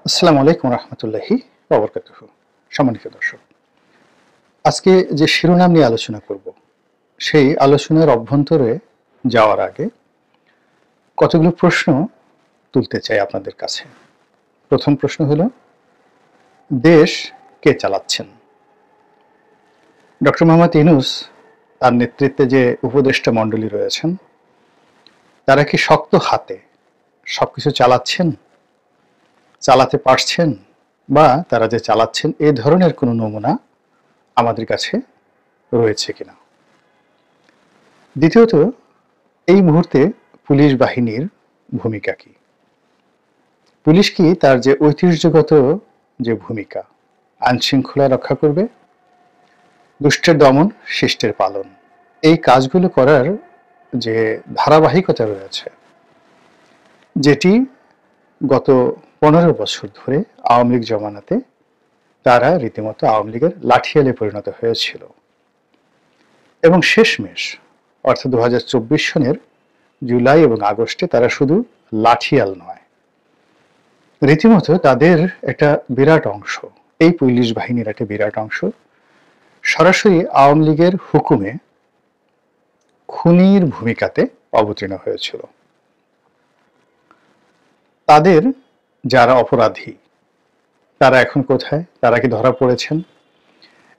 আসসালামু আলাইকুম রহমতুল্লাহি ওয়া বারাকাতুহু। সম্মানিত দর্শক, আজকে যে শিরোনাম নিয়ে আলোচনা করব সেই আলোচনার অভ্যন্তরে যাওয়ার আগে কতগুলো প্রশ্ন তুলতে চাই আপনাদের কাছে। প্রথম প্রশ্ন হলো, দেশ কে চালাচ্ছেন? ডক্টর মোহাম্মদ ইউনূস তার নেতৃত্বে যে উপদেষ্টা মণ্ডলী রয়েছেন তারা কি শক্ত হাতে সবকিছু চালাচ্ছেন, চালাতে পারছেন, বা তারা যে চালাচ্ছেন এই ধরনের কোনো নমুনা আমাদের কাছে রয়েছে কিনা? দ্বিতীয়ত, এই মুহূর্তে পুলিশ বাহিনীর ভূমিকা কি? পুলিশ কি তার যে ঐতিহ্যগত যে ভূমিকা, আইন শৃঙ্খলা রক্ষা করবে, দুষ্টের দমন, শিষ্টের পালন, এই কাজগুলো করার যে ধারাবাহিকতা রয়েছে, যেটি গত 15 বছর ধরে আওয়ামী লীগ জমানাতে তারা রীতিমতো আওয়ামী লীগের লাঠিয়ালে পরিণত হয়েছিল, এবং শেষমেশ অর্থাৎ 2024 সনের জুলাই এবং আগস্টে তারা শুধু লাঠিয়াল নয়, রীতিমতো তাদের একটা বিরাট অংশ, এই পুলিশ বাহিনীর একটা বিরাট অংশ সরাসরি আওয়ামী লীগের হুকুমে খুনির ভূমিকাতে অবতীর্ণ হয়েছিল। তাদের যারা অপরাধী তারা এখন কোথায়? তারা কি ধরা পড়েছেন?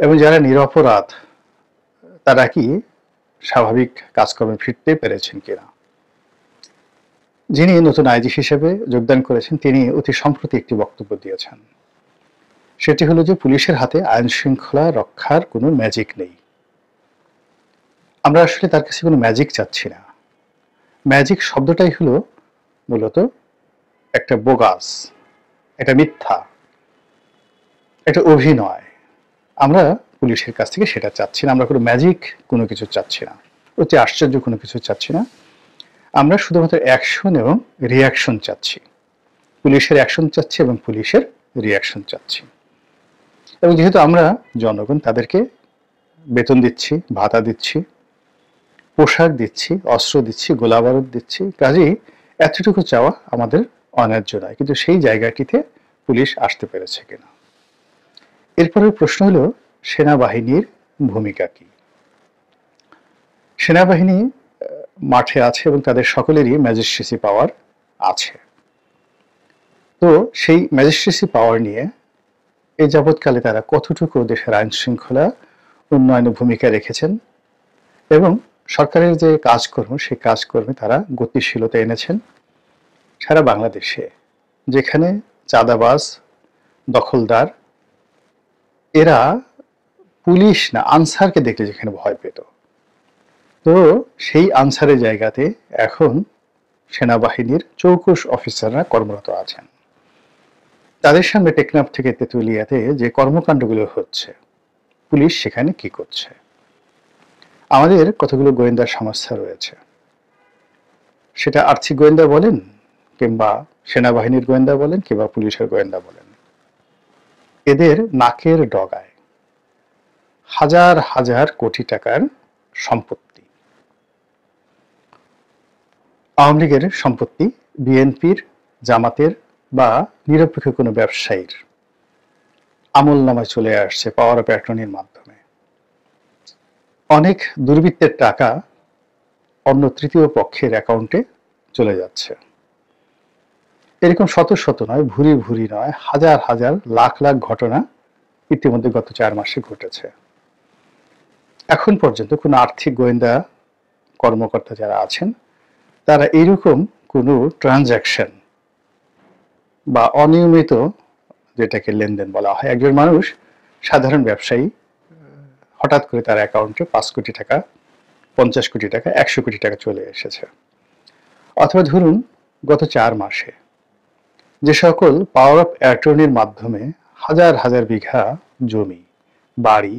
এবং যারা নিরপরাধ তারা কি স্বাভাবিক কাজকর্মে ফিরতে পেরেছেন কিনা? যিনি নতুন আইজি হিসেবে যোগদান করেছেন তিনি অতি সম্প্রতি একটি বক্তব্য দিয়েছেন, সেটি হলো যে পুলিশের হাতে আইন শৃঙ্খলা রক্ষার কোনো ম্যাজিক নেই। আমরা আসলে তার কাছে কোনো ম্যাজিক চাচ্ছি না। ম্যাজিক শব্দটাই হলো মূলত একটা বোগাস, একটা মিথ্যা, একটা অভিনয়। আমরা পুলিশের কাছ থেকে সেটা চাচ্ছি না। আমরা কোনো ম্যাজিক কোনো কিছু চাচ্ছি না, অতি আশ্চর্য কোনো কিছু চাচ্ছি না। আমরা শুধুমাত্র অ্যাকশন এবং রিয়াকশন চাচ্ছি। পুলিশের অ্যাকশন চাচ্ছি এবং পুলিশের রিয়াকশন চাচ্ছি। এবং যেহেতু আমরা জনগণ, তাদেরকে বেতন দিচ্ছি, ভাতা দিচ্ছি, পোশাক দিচ্ছি, অস্ত্র দিচ্ছি, গোলাবারুদ দিচ্ছি, কাজেই এতটুকু চাওয়া আমাদের অন্যায্য নয়। কিন্তু সেই জায়গাটিতে পুলিশ আসতে পেরেছে কিনা? এরপরের প্রশ্ন হলো, সেনাবাহিনীর ভূমিকা কি? সেনাবাহিনী মাঠে আছে এবং তাদের সকলেরই ম্যাজিস্ট্রেসি পাওয়ার আছে। তো সেই ম্যাজিস্ট্রেসি পাওয়ার নিয়ে এ যাবৎকালে তারা কতটুকু দেশের আইন শৃঙ্খলা উন্নয়নে ভূমিকা রেখেছেন এবং সরকারের যে কাজকর্ম সেই কাজকর্মে তারা গতিশীলতা এনেছেন সারা বাংলাদেশে। যেখানে চাঁদাবাজ, দখলদার এরা পুলিশ না আনসারকে দেখলে যেখানে ভয় পেত, তো সেই আনসারের জায়গাতে এখন সেনাবাহিনীর চৌকুশ অফিসাররা কর্মরত আছেন। তাদের সামনে টেকনাফ থেকে তেঁতুলিয়াতে যে কর্মকাণ্ডগুলো হচ্ছে, পুলিশ সেখানে কি করছে? আমাদের কতগুলো গোয়েন্দা সংস্থা রয়েছে, সেটা আর্থিক গোয়েন্দা বলেন, কিংবা সেনাবাহিনীর গোয়েন্দা বলেন, কিংবা পুলিশের গোয়েন্দা বলেন, এদের নাকের ডগায় হাজার হাজার কোটি টাকার সম্পত্তি। আওয়ামী লীগের সম্পত্তি, বিএনপির, জামাতের বা নিরপেক্ষ কোনো ব্যবসায়ীর আমল নামায় চলে আসছে পাওয়ার অফ অ্যাটর্নির মাধ্যমে। অনেক দুর্বৃত্তের টাকা অন্য তৃতীয় পক্ষের অ্যাকাউন্টে চলে যাচ্ছে। এরকম শত শত নয়, ভুরি ভুরি নয়, হাজার হাজার, লাখ লাখ ঘটনা ইতিমধ্যে গত 4 মাসে ঘটেছে। এখন পর্যন্ত কোনো আর্থিক গোয়েন্দা কর্মকর্তা যারা আছেন তারা এইরকম কোনো ট্রানজ্যাকশন বা অনিয়মিত, যেটাকে লেনদেন বলা হয়, একজন মানুষ সাধারণ ব্যবসায়ী হঠাৎ করে তার অ্যাকাউন্টে 5 কোটি টাকা, 50 কোটি টাকা, 100 কোটি টাকা চলে এসেছে, অথবা ধরুন গত 4 মাসে যে সকল পাওয়ার অফ অ্যাটর্নির মাধ্যমে হাজার হাজার বিঘা জমি, বাড়ি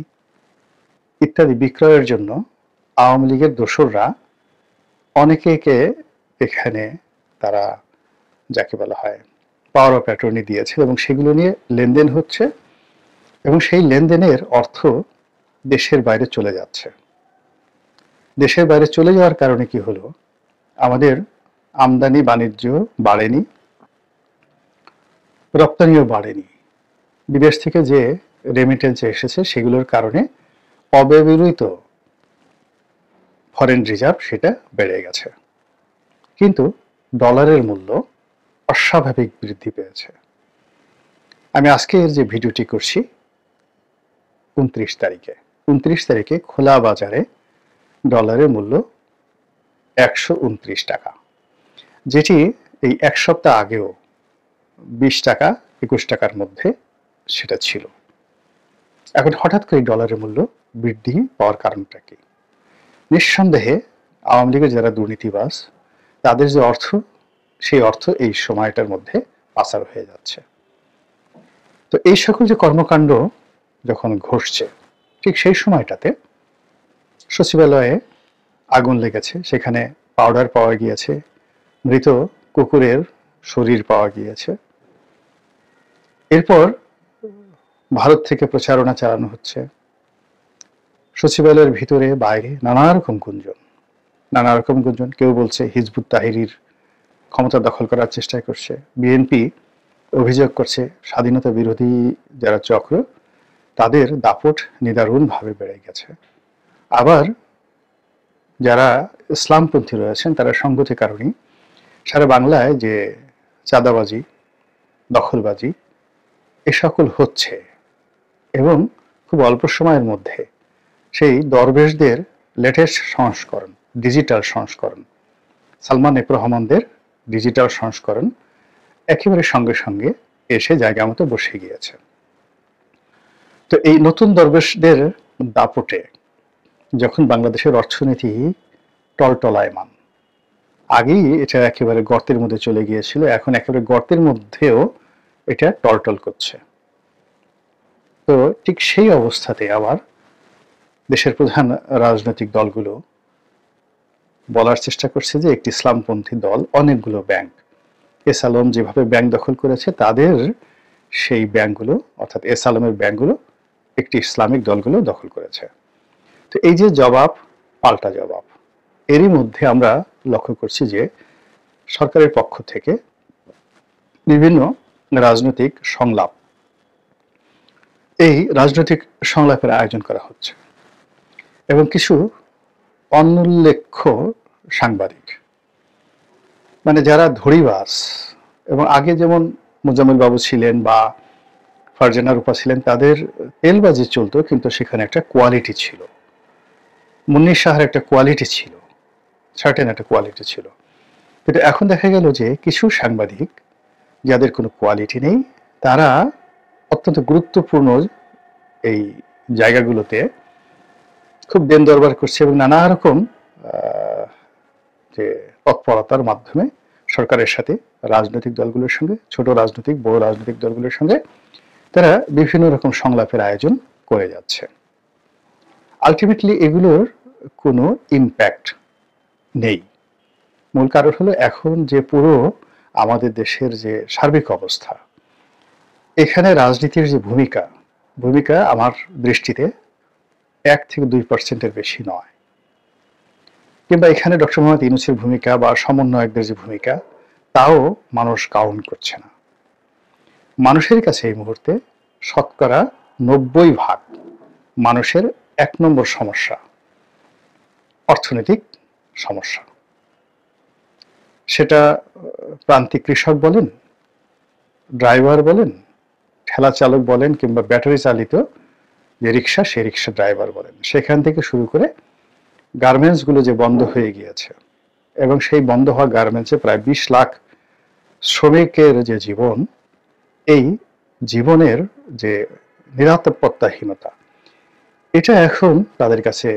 ইত্যাদি বিক্রয়ের জন্য আওয়ামী লীগের দোসররা অনেকেকে এখানে তারা যাকে বলা হয় পাওয়ার অফ অ্যাটর্নি দিয়েছে এবং সেগুলো নিয়ে লেনদেন হচ্ছে, এবং সেই লেনদেনের অর্থ দেশের বাইরে চলে যাচ্ছে। দেশের বাইরে চলে যাওয়ার কারণে কি হলো? আমাদের আমদানি বাণিজ্য বাড়েনি, রপ্তানিও বাড়েনি। বিদেশ থেকে যে রেমিটেন্স এসেছে সেগুলোর কারণে অব্যবহৃত ফরেন রিজার্ভ সেটা বেড়ে গেছে, কিন্তু ডলারের মূল্য অস্বাভাবিক বৃদ্ধি পেয়েছে। আমি আজকের যে ভিডিওটি করছি 29 তারিখে খোলা বাজারে ডলারের মূল্য 129 টাকা, যেটি এই এক সপ্তাহ আগেও 20 টাকা 21 টাকার মধ্যে সেটা ছিল। এখন হঠাৎ করে ডলারের মূল্য বৃদ্ধি পাওয়ার কারণটা কি? নিঃসন্দেহে আওয়ামী লীগের যারা দুর্নীতিবাজ তাদের যে অর্থ, সেই অর্থ এই সময়টার মধ্যে পাচার হয়ে যাচ্ছে। তো এই সকল যে কর্মকাণ্ড যখন ঘটছে, ঠিক সেই সময়টাতে সচিবালয়ে আগুন লেগেছে, সেখানে পাউডার পাওয়া গিয়েছে, মৃত কুকুরের শরীর পাওয়া গিয়েছে। এরপর ভারত থেকে প্রচারণা চালানো হচ্ছে, সচিবালয়ের ভিতরে বাইরে নানা রকম গুঞ্জন। কেউ বলছে হিজবুত তাহরির ক্ষমতা দখল করার চেষ্টা করছে, বিএনপি অভিযোগ করছে স্বাধীনতা বিরোধী যারা চক্র তাদের দাপট নিদারুণভাবে বেড়ে গেছে। আবার যারা ইসলামপন্থী রয়েছেন তারা সংগতির কারণে সারা বাংলায় যে চাঁদাবাজি, দখলবাজি এ সকল হচ্ছে, এবং খুব অল্প সময়ের মধ্যে সেই দরবেশদের লেটেস্ট সংস্করণ, ডিজিটাল সংস্করণ, সালমান এফ রহমানদের ডিজিটাল সংস্করণ একেবারে সঙ্গে সঙ্গে এসে জায়গা মতো বসে গিয়েছে। তো এই নতুন দরবেশদের দাপটে যখন বাংলাদেশের অর্থনীতি টলটলায়মান, আগেই এটা একেবারে গর্তের মধ্যে চলে গিয়েছিল, এখন একেবারে গর্তের মধ্যেও এটা টলটল করছে। তো ঠিক সেই অবস্থাতে আবার দেশের প্রধান রাজনৈতিক দলগুলো বলার চেষ্টা করছে যে একটি ইসলামপন্থী দল অনেকগুলো ব্যাংক, এস আলম যেভাবে ব্যাংক দখল করেছে তাদের সেই ব্যাংকগুলো, অর্থাৎ এস আলমের ব্যাংকগুলো একটি ইসলামিক দলগুলো দখল করেছে। তো এই যে জবাব পাল্টা জবাব, এরই মধ্যে আমরা লক্ষ্য করছি যে সরকারের পক্ষ থেকে বিভিন্ন রাজনৈতিক সংলাপ, এই রাজনৈতিক সংলাপের আয়োজন করা হচ্ছে, এবং কিছু অনুল্লেখ্য সাংবাদিক, মানে যারা ধড়িবাজ, এবং আগে যেমন মোজাম্মেল বাবু ছিলেন বা ফারজানা রূপা ছিলেন, তাদের তেলবাজি চলতো, কিন্তু সেখানে একটা কোয়ালিটি ছিল, মুন্নি শাহের একটা কোয়ালিটি ছিল, সার্টেন একটা কোয়ালিটি ছিল। কিন্তু এখন দেখা গেল যে কিছু সাংবাদিক যাদের কোনো কোয়ালিটি নেই, তারা অত্যন্ত গুরুত্বপূর্ণ এই জায়গাগুলোতে খুব দেন দরবার করছে, এবং নানা রকম যে তৎপরতার মাধ্যমে সরকারের সাথে, রাজনৈতিক দলগুলোর সঙ্গে, ছোট রাজনৈতিক বড় রাজনৈতিক দলগুলোর সঙ্গে তারা বিভিন্ন রকম সংলাপের আয়োজন করে যাচ্ছে। আলটিমেটলি এগুলোর কোনো ইম্প্যাক্ট নেই। মূল কারণ হলো এখন যে পুরো আমাদের দেশের যে সার্বিক অবস্থা, এখানে রাজনীতির যে ভূমিকা আমার দৃষ্টিতে 1 থেকে 2% বেশি নয়, কিংবা এখানে ডক্টর মোহাম্মদ ইউনূসের ভূমিকা বা সমন্বয়কদের যে ভূমিকা, তাও মানুষ কাউন্ট করছে না। মানুষের কাছে এই মুহূর্তে শতকরা 90% মানুষের 1 নম্বর সমস্যা অর্থনৈতিক সমস্যা। সেটা প্রান্তিক কৃষক বলেন, ড্রাইভার বলেন, ঠেলা চালক বলেন, কিংবা ব্যাটারি চালিত যে রিক্সা, সে রিক্সা ড্রাইভার বলেন, সেখান থেকে শুরু করে গার্মেন্টসগুলো যে বন্ধ হয়ে গিয়েছে, এবং সেই বন্ধ হওয়া গার্মেন্টসে প্রায় 20 লাখ শ্রমিকের যে জীবন, এই জীবনের যে নিরাপত্তাহীনতা, এটা এখন তাদের কাছে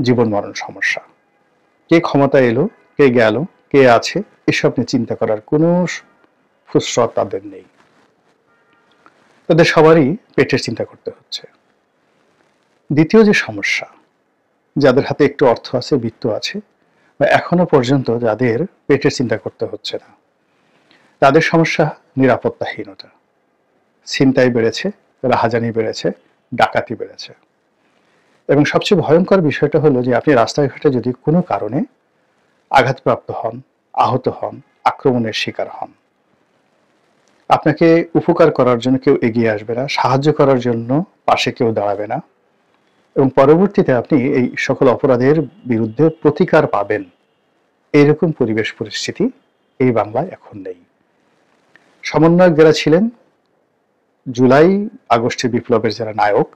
জীবন মরণ সমস্যা। কে ক্ষমতা এলো, কে গেল, কে আছে, এসব নিয়ে চিন্তা করার কোনো ফুসরত তাদের নেই। তাদের সবারই পেটের চিন্তা করতে হচ্ছে। দ্বিতীয় যে সমস্যা, যাদের হাতে একটু অর্থ আছে, বিত্ত আছে, বা এখনো পর্যন্ত যাদের পেটের চিন্তা করতে হচ্ছে না, তাদের সমস্যা নিরাপত্তাহীনতা। ছিনতাই বেড়েছে, রাহাজানি বেড়েছে, ডাকাতি বেড়েছে, এবং সবচেয়ে ভয়ঙ্কর বিষয়টা হলো যে আপনি রাস্তাঘাটে যদি কোনো কারণে আঘাতপ্রাপ্ত হন, আহত হন, আক্রমণের শিকার হন, আপনাকে উপকার করার জন্য কেউ এগিয়ে আসবে না, সাহায্য করার জন্য পাশে কেউ দাঁড়াবে না, এবং পরবর্তীতে আপনি এই সকল অপরাধের বিরুদ্ধে প্রতিকার পাবেন, এইরকম পরিবেশ পরিস্থিতি এই বাংলায় এখন নেই। সমন্বয়ক যারা ছিলেন, জুলাই আগস্টের বিপ্লবের যারা নায়ক,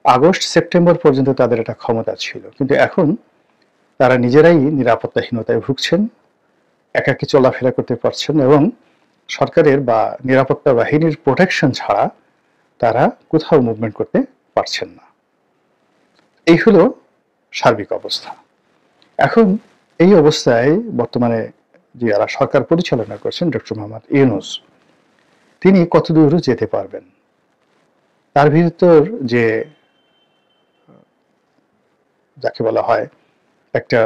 আগস্ট সেপ্টেম্বর পর্যন্ত তাদের একটা ক্ষমতা ছিল, কিন্তু এখন তারা নিজেরাই নিরাপত্তাহীনতায় ভুগছেন, একাকী চলাফেরা করতে পারছেন, এবং সরকারের বা নিরাপত্তা বাহিনীর প্রোটেকশন ছাড়া তারা কোথাও মুভমেন্ট করতে পারছেন না। এই হলো সার্বিক অবস্থা। এখন এই অবস্থায় বর্তমানে যারা সরকার পরিচালনা করছেন, ডক্টর মোহাম্মদ ইউনূস, তিনি কতদূর যেতে পারবেন, তার ভিতর যে যাকে বলা হয় একটা,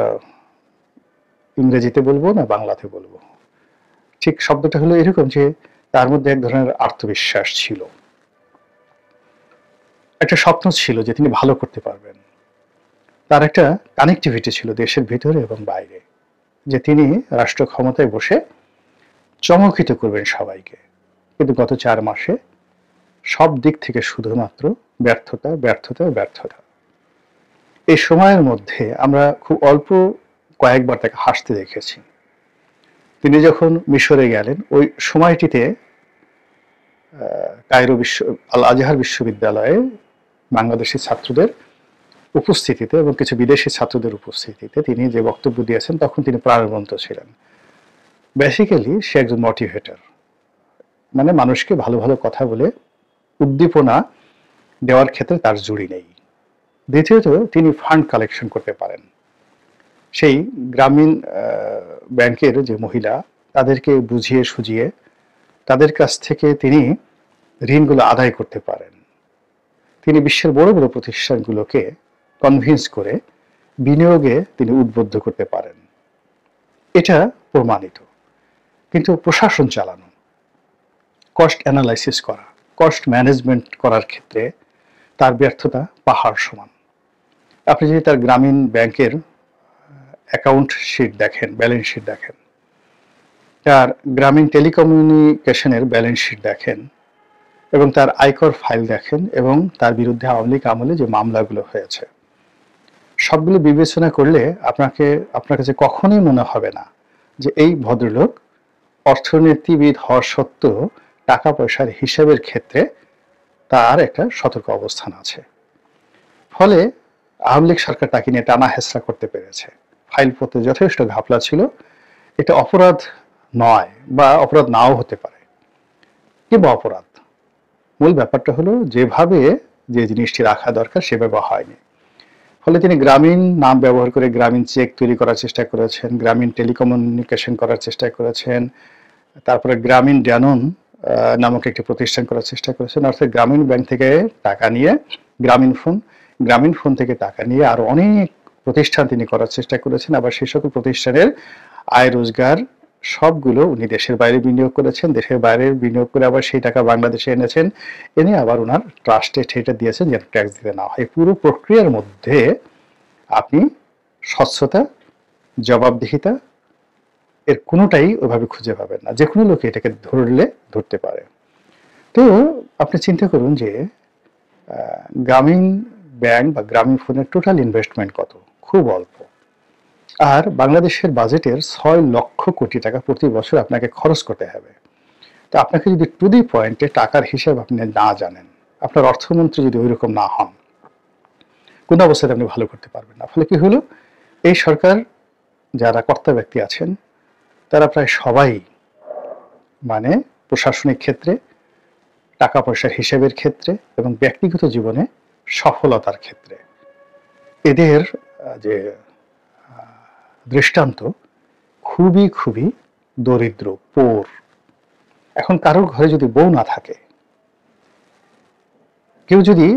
ইংরেজিতে বলবো না বাংলাতে বলবো, ঠিক শব্দটা হলো এরকম যে তার মধ্যে এক ধরনের আত্মবিশ্বাস ছিল, একটা স্বপ্ন ছিল যে তিনি ভালো করতে পারবেন, তার একটা কানেক্টিভিটি ছিল দেশের ভিতরে এবং বাইরে, যে তিনি রাষ্ট্র ক্ষমতায় বসে চমকিত করবেন সবাইকে। কিন্তু গত 4 মাসে সব দিক থেকে শুধুমাত্র ব্যর্থতা, ব্যর্থতা, ব্যর্থতা। এই সময়ের মধ্যে আমরা খুব অল্প কয়েকবার তাকে হাসতে দেখেছি। তিনি যখন মিশরে গেলেন, ওই সময়টিতে কায়রো আল আজহার বিশ্ববিদ্যালয়ে বাংলাদেশি ছাত্রদের উপস্থিতিতে এবং কিছু বিদেশি ছাত্রদের উপস্থিতিতে তিনি যে বক্তব্য দিয়েছেন, তখন তিনি প্রাণবন্ত ছিলেন। বেসিক্যালি সে একজন মোটিভেটর, মানে মানুষকে ভালো ভালো কথা বলে উদ্দীপনা দেওয়ার ক্ষেত্রে তার জুড়ি নেই। দ্বিতীয়ত, তিনি ফান্ড কালেকশন করতে পারেন। সেই গ্রামীণ ব্যাংকের যে মহিলা, তাদেরকে বুঝিয়ে সুঝিয়ে তাদের কাছ থেকে তিনি ঋণগুলো আদায় করতে পারেন। তিনি বিশ্বের বড় বড় প্রতিষ্ঠানগুলোকে কনভিন্স করে বিনিয়োগে তিনি উদ্বুদ্ধ করতে পারেন, এটা প্রমাণিত। কিন্তু প্রশাসন চালানো, কস্ট অ্যানালাইসিস করা, কস্ট ম্যানেজমেন্ট করার ক্ষেত্রে তার ব্যর্থতা পাহাড় সমান। আপনি যদি তার গ্রামীণ ব্যাংকের অ্যাকাউন্ট শিট দেখেন, ব্যালেন্স শিট দেখেন, তার গ্রামীণ টেলিকমিউনিকেশনের ব্যালেন্স শিট দেখেন, এবং তার আয়কর ফাইল দেখেন, এবং তার বিরুদ্ধে আওয়ামী লীগ আমলে যে মামলাগুলো হয়েছে, সবগুলো বিবেচনা করলে আপনার কাছে কখনোই মনে হবে না যে এই ভদ্রলোক অর্থনীতিবিদ হওয়া সত্ত্বেও টাকা পয়সার হিসাবের ক্ষেত্রে তার একটা সতর্ক অবস্থান আছে। ফলে আওয়ামী লীগ সরকার তাকে নিয়ে টানা হেঁচড়া করতে পেরেছে। ফাইলপত্রে যথেষ্ট ঘাপলা ছিল। এটা অপরাধ নয়, বা অপরাধ নাও হতে পারে, কিংবা অপরাধ। মূল ব্যাপারটা হলো যেভাবে যে জিনিসটি রাখা দরকার সেভাবে হয়নি। ফলে তিনি গ্রামীণ নাম ব্যবহার করে গ্রামীণ চেক তৈরি করার চেষ্টা করেছেন, গ্রামীণ টেলিকমিউনিকেশন করার চেষ্টা করেছেন, তারপরে গ্রামীণ ড্যানন নামক একটি প্রতিষ্ঠান করার চেষ্টা করেছেন। অর্থাৎ গ্রামীণ ব্যাংক থেকে টাকা নিয়ে গ্রামীণ ফোন থেকে টাকা নিয়ে আরো অনেক প্রতিষ্ঠান তিনি করার চেষ্টা করেছেন। আবার সেই সকল প্রতিষ্ঠানের আয় রোজগার সবগুলো উনি দেশের বাইরে বিনিয়োগ করেছেন, দেশের বাইরে বিনিয়োগ করে আবার সেই টাকা বাংলাদেশে এনেছেন, এনে আবার ওনার ট্রাস্টে সেটা দিয়েছেন যেন ট্যাক্স দিতে না হয়। পুরো প্রক্রিয়ার মধ্যে আপনি স্বচ্ছতা, জবাবদিহিতা এর কোনোটাই ওইভাবে খুঁজে পাবেন না। যে কোনো লোক এটাকে ধরতে পারে। তো আপনি চিন্তা করুন যে গ্রামীণ ব্যাংক বা গ্রামীণ ফোনের টোটাল ইনভেস্টমেন্ট কত? খুব অল্প। আর বাংলাদেশের বাজেটের 6 লক্ষ কোটি টাকা প্রতি বছর আপনাকে খরচ করতে হবে। তো আপনাকে যদি টু দি পয়েন্টে টাকার হিসাব আপনি না জানেন, আপনার অর্থমন্ত্রী যদি ওইরকম না হন, কোনো অবস্থায় আপনি ভালো করতে পারবেন না। ফলে কি হলো, এই সরকার যারা কর্তা ব্যক্তি আছেন তারা প্রায় সবাই, মানে প্রশাসনিক ক্ষেত্রে, টাকা পয়সার হিসাবের ক্ষেত্রে এবং ব্যক্তিগত জীবনে সফলতার ক্ষেত্রে এদের যে দৃষ্টান্ত খুবই খুবই দরিদ্র, পোর। এখন কারোর ঘরে যদি বউ না থাকে, কেউ যদি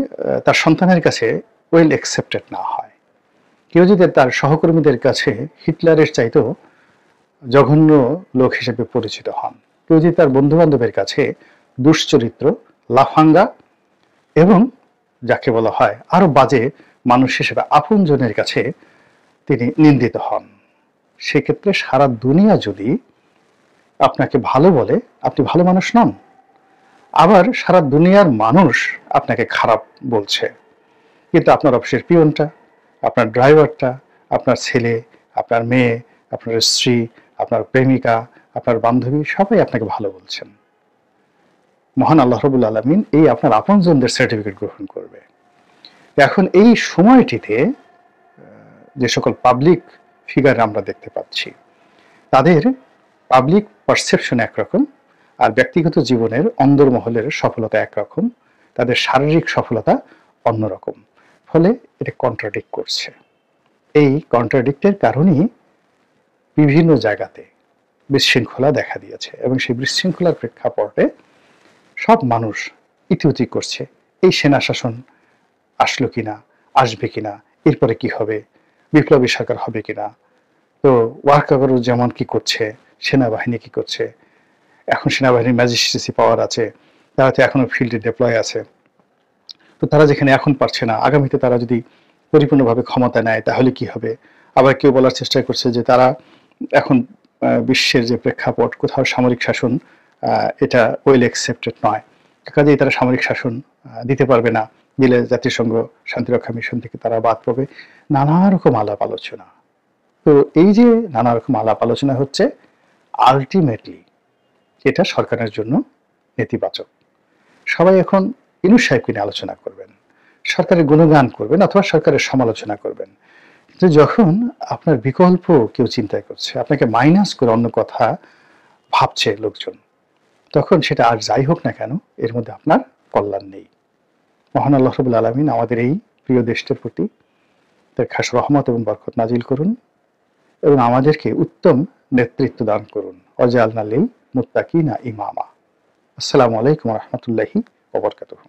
তার সন্তানের কাছে ওয়েল অ্যাকসেপ্টেড না হয়, কেউ যদি তার সহকর্মীদের কাছে হিটলারের চাইতেও জঘন্য লোক হিসেবে পরিচিত হন, কেউ যদি তার বন্ধু বান্ধবের কাছে দুশ্চরিত্র, লাফাঙ্গা এবং যাকে বলা হয় আরো বাজে মানুষ হিসেবে আপনজনের কাছে তিনি নিন্দিত হন, সেক্ষেত্রে সারা দুনিয়া যদি আপনাকে ভালো বলে আপনি ভালো মানুষ নন, আবার সারা দুনিয়ার মানুষ আপনাকে খারাপ বলছে, কিন্তু আপনার অফিসের পিয়নটা, আপনার ড্রাইভারটা, আপনার ছেলে, আপনার মেয়ে, আপনার স্ত্রী, আপনার প্রেমিকা, আপনার বান্ধবী সবাই আপনাকে ভালো বলছেন। মহান আল্লাহ রাব্বুল আলামিন এই আপনার আপনজনদের সার্টিফিকেট গ্রহণ করবে। এখন এই সময়টিতে যে সকল পাবলিক ফিগার আমরা দেখতে পাচ্ছি, তাদের পাবলিক পারসেপশন একরকম, আর ব্যক্তিগত জীবনের অন্দরমহলের সফলতা একরকম, তাদের শারীরিক সফলতা অন্যরকম। ফলে এটা কন্ট্রাডিক্ট করছে। এই কন্ট্রাডিক্টের কারণেই বিভিন্ন জায়গাতে বিশৃঙ্খলা দেখা দিয়েছে, এবং সেই বিশৃঙ্খলার প্রেক্ষাপটে সব মানুষ ইতিউতি করছে, এই সেনা শাসন আসলো কিনা, আসবে কিনা, এরপরে কি হবে, বিপ্লবী সরকার হবে কিনা। তো ওয়াকারও যেমন কি করছে, সেনাবাহিনী কি করছে, এখন সেনাবাহিনীর ম্যাজিস্ট্রেসি পাওয়ার আছে, তারা তো এখনো ফিল্ডে ডিপ্লয় আছে। তো তারা যেখানে এখন পারছে না, আগামীতে তারা যদি পরিপূর্ণভাবে ক্ষমতা নেয় তাহলে কি হবে। আবার কেউ বলার চেষ্টা করছে যে তারা এখন বিশ্বের যে প্রেক্ষাপট, কোথাও সামরিক শাসন এটা ওয়েল অ্যাকসেপ্টেড নয়, কাজেই তারা সামরিক শাসন দিতে পারবে না, দিলে জাতিসংঘ শান্তিরক্ষা মিশন থেকে তারা বাদ পাবে। নানা রকম আলাপ আলোচনা। তো এই যে নানা রকম আলাপ আলোচনা হচ্ছে, আলটিমেটলি এটা সরকারের জন্য নেতিবাচক। সবাই এখন ইউনূস সাহেবকে নিয়ে আলোচনা করবেন, সরকারের গুণগান করবেন অথবা সরকারের সমালোচনা করবেন, কিন্তু যখন আপনার বিকল্প কেউ চিন্তা করছে, আপনাকে মাইনাস করে অন্য কথা ভাবছে লোকজন, তখন সেটা আর যাই হোক না কেন এর মধ্যে আপনার কল্যাণ নেই। মহান আল্লাহ রাব্বুল আলামিন আমাদের এই প্রিয় দেশটির প্রতি তার খাস রহমত এবং বরকত নাজিল করুন, এবং আমাদেরকে উত্তম নেতৃত্ব দান করুন। ওয়াজআলনা লিল মুত্তাকিনা ইমামা। আসসালামু আলাইকুম ওয়া রাহমাতুল্লাহি ওয়া বারাকাতুহু।